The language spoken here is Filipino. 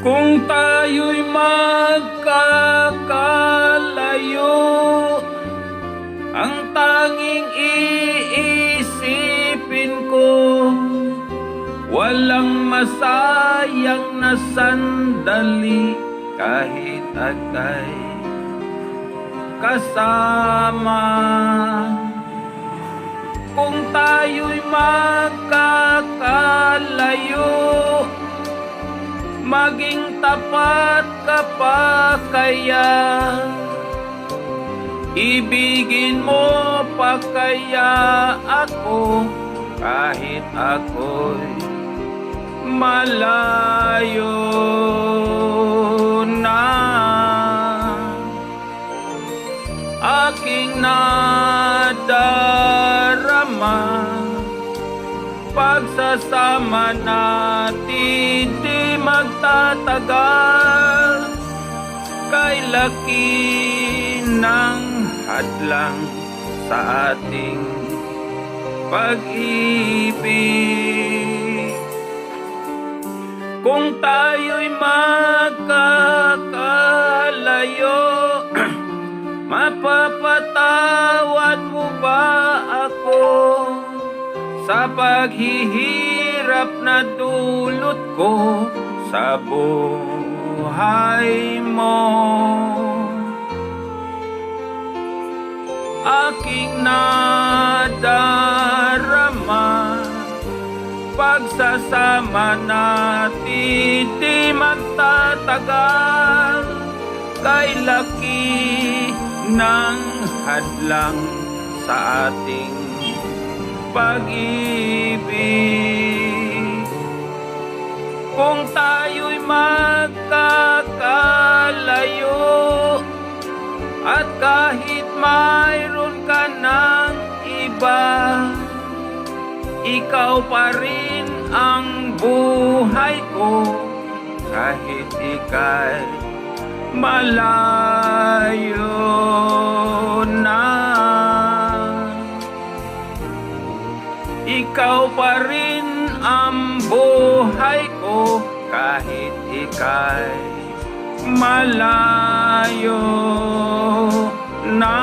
Kung tayo'y magkakalayo, ang tanging iisipin ko, walang masayang na sandali kahit agay kasama. Kung tayo'y magkakalayo, maging tapat ka pa kaya? Ibigin mo pa kaya ako kahit ako'y malayo na? Aking nadarama, pagsasama natin di magtatagal, kay laki ng hadlang sa ating pag-ibig. Kung tayo'y magkakalayo, mapapatawad mo ba ako sa paghihirap na dulot ko sa buhay mo? Aking nadarama, pagsasama natin di magtatagal, kay laki ng hadlang sa ating pag-ibig. Kung tayo'y magkakalayo, at kahit mayroon ka ng iba, ikaw pa rin ang buhay ko kahit ika'y malayo na. Ikaw pa rin ang buhay ko kahit ika'y malayo na.